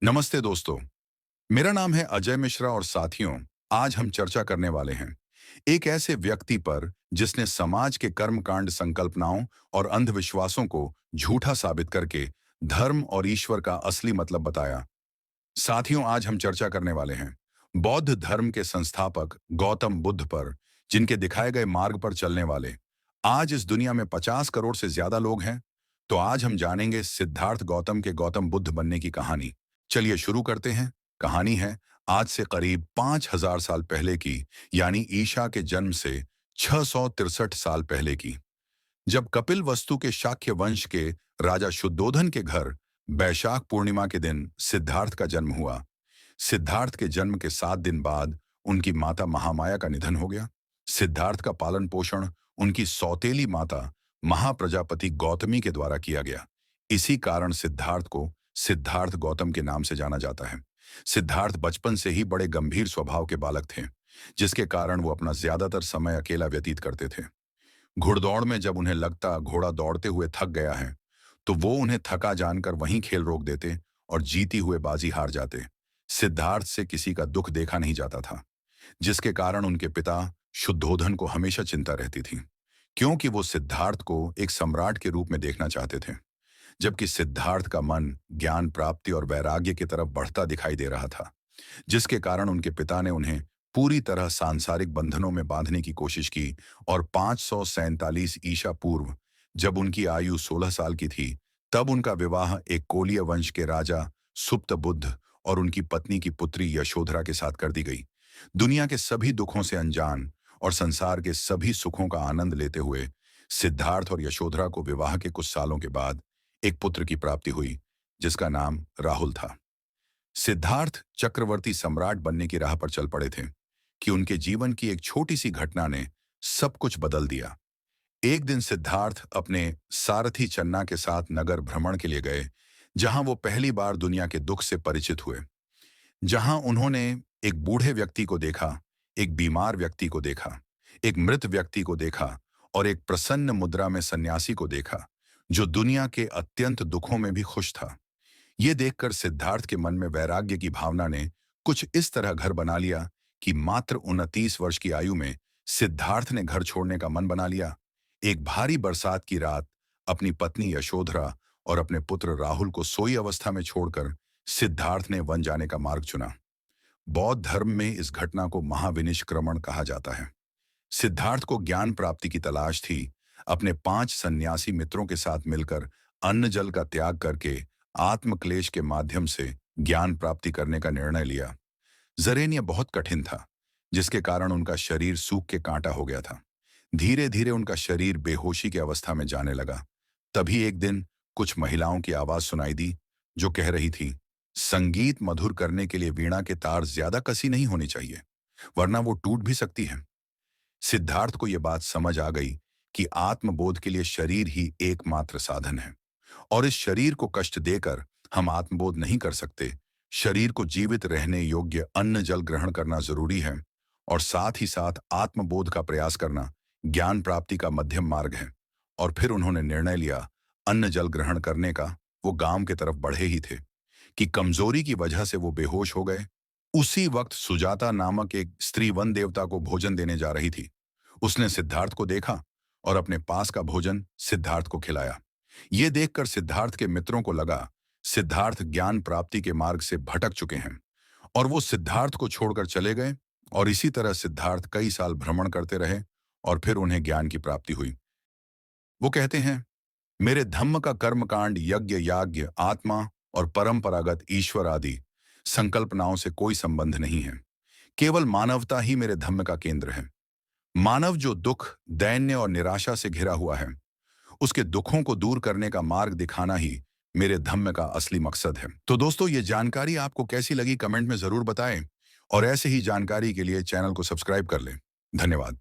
नमस्ते दोस्तों। मेरा नाम है अजय मिश्रा और साथियों, आज हम चर्चा करने वाले हैं एक ऐसे व्यक्ति पर जिसने समाज के कर्मकांड, संकल्पनाओं और अंधविश्वासों को झूठा साबित करके धर्म और ईश्वर का असली मतलब बताया। साथियों, आज हम चर्चा करने वाले हैं बौद्ध धर्म के संस्थापक गौतम बुद्ध पर, जिनके दिखाए गए मार्ग पर चलने वाले आज इस दुनिया में 50 करोड़ से ज्यादा लोग हैं। तो आज हम जानेंगे सिद्धार्थ गौतम के गौतम बुद्ध बनने की कहानी। चलिए शुरू करते हैं। कहानी है आज से करीब 5000 साल पहले की, यानी ईशा के जन्म से 663 साल पहले की, जब कपिल वस्तु के शाक्य वंश के राजा शुद्धोधन के घर बैशाख पूर्णिमा के दिन सिद्धार्थ का जन्म हुआ। सिद्धार्थ के जन्म के 7 दिन बाद उनकी माता महामाया का निधन हो गया। सिद्धार्थ का पालन पोषण उनकी सौतेली माता महाप्रजापति गौतमी के द्वारा किया गया। इसी कारण सिद्धार्थ को सिद्धार्थ गौतम के नाम से जाना जाता है। सिद्धार्थ बचपन से ही बड़े गंभीर स्वभाव के बालक थे, जिसके कारण वो अपना ज्यादातर समय अकेला व्यतीत करते थे। घुड़दौड़ में जब उन्हें लगता घोड़ा दौड़ते हुए थक गया है, तो वो उन्हें थका जानकर वहीं खेल रोक देते और जीती हुए बाजी हार जाते। सिद्धार्थ से किसी का दुख देखा नहीं जाता था, जिसके कारण उनके पिता शुद्धोधन को हमेशा चिंता रहती थी, क्योंकि वो सिद्धार्थ को एक सम्राट के रूप में देखना चाहते थे। जबकि सिद्धार्थ का मन ज्ञान प्राप्ति और वैराग्य की तरफ बढ़ता दिखाई दे रहा था, जिसके कारण उनके पिता ने उन्हें पूरी तरह सांसारिक बंधनों में बांधने की कोशिश की और 547 ईसा पूर्व, जब उनकी आयु 16 साल की थी, तब उनका विवाह एक कोलीय वंश के राजा सुप्तबुद्ध और उनकी पत्नी की पुत्री यशोधरा के साथ कर दी गई। दुनिया के सभी दुखों से अनजान और संसार के सभी सुखों का आनंद लेते हुए सिद्धार्थ और यशोधरा को विवाह के कुछ सालों के बाद एक पुत्र की प्राप्ति हुई, जिसका नाम राहुल था। सिद्धार्थ चक्रवर्ती सम्राट बनने की राह पर चल पड़े थे कि उनके जीवन की एक छोटी सी घटना ने सब कुछ बदल दिया। एक दिन सिद्धार्थ अपने सारथी चन्ना के साथ नगर भ्रमण के लिए गए, जहां वो पहली बार दुनिया के दुख से परिचित हुए। जहां उन्होंने एक बूढ़े व्यक्ति को देखा, एक बीमार व्यक्ति को देखा, एक मृत व्यक्ति को देखा और एक प्रसन्न मुद्रा में सन्यासी को देखा, जो दुनिया के अत्यंत दुखों में भी खुश था। ये देखकर सिद्धार्थ के मन में वैराग्य की भावना ने कुछ इस तरह घर बना लिया कि मात्र 29 वर्ष की आयु में सिद्धार्थ ने घर छोड़ने का मन बना लिया। एक भारी बरसात की रात अपनी पत्नी यशोधरा और अपने पुत्र राहुल को सोई अवस्था में छोड़कर सिद्धार्थ ने वन जाने का मार्ग चुना। बौद्ध धर्म में इस घटना को महाविनिष्क्रमण कहा जाता है। सिद्धार्थ को ज्ञान प्राप्ति की तलाश थी। अपने 5 सन्यासी मित्रों के साथ मिलकर अन्न जल का त्याग करके आत्मक्लेश के माध्यम से ज्ञान प्राप्ति करने का निर्णय लिया। जरेन यह बहुत कठिन था, जिसके कारण उनका शरीर सूख के कांटा हो गया था। धीरे धीरे उनका शरीर बेहोशी की अवस्था में जाने लगा। तभी एक दिन कुछ महिलाओं की आवाज सुनाई दी, जो कह रही थी, संगीत मधुर करने के लिए वीणा के तार ज्यादा कसी नहीं होनी चाहिए, वरना वो टूट भी सकती है। सिद्धार्थ को यह बात समझ आ गई कि आत्मबोध के लिए शरीर ही एकमात्र साधन है और इस शरीर को कष्ट देकर हम आत्मबोध नहीं कर सकते। शरीर को जीवित रहने योग्य अन्न जल ग्रहण करना जरूरी है और साथ ही साथ आत्मबोध का प्रयास करना ज्ञान प्राप्ति का मध्यम मार्ग है। और फिर उन्होंने निर्णय लिया अन्न जल ग्रहण करने का। वो गांव की तरफ बढ़े ही थे कि कमजोरी की वजह से वो बेहोश हो गए। उसी वक्त सुजाता नामक एक स्त्री वन देवता को भोजन देने जा रही थी। उसने सिद्धार्थ को देखा और अपने पास का भोजन सिद्धार्थ को खिलाया। ये देखकर सिद्धार्थ के मित्रों को लगा सिद्धार्थ ज्ञान प्राप्ति के मार्ग से भटक चुके हैं और वो सिद्धार्थ को छोड़कर चले गए। और इसी तरह सिद्धार्थ कई साल भ्रमण करते रहे और फिर उन्हें ज्ञान की प्राप्ति हुई। वो कहते हैं, मेरे धम्म का कर्मकांड, यज्ञ याज्ञ, आत्मा और परंपरागत ईश्वर आदि संकल्पनाओं से कोई संबंध नहीं है। केवल मानवता ही मेरे धम्म का केंद्र है। मानव जो दुख, दैन्य और निराशा से घिरा हुआ है, उसके दुखों को दूर करने का मार्ग दिखाना ही मेरे धम्म का असली मकसद है। तो दोस्तों, ये जानकारी आपको कैसी लगी कमेंट में जरूर बताएं और ऐसे ही जानकारी के लिए चैनल को सब्सक्राइब कर लें। धन्यवाद।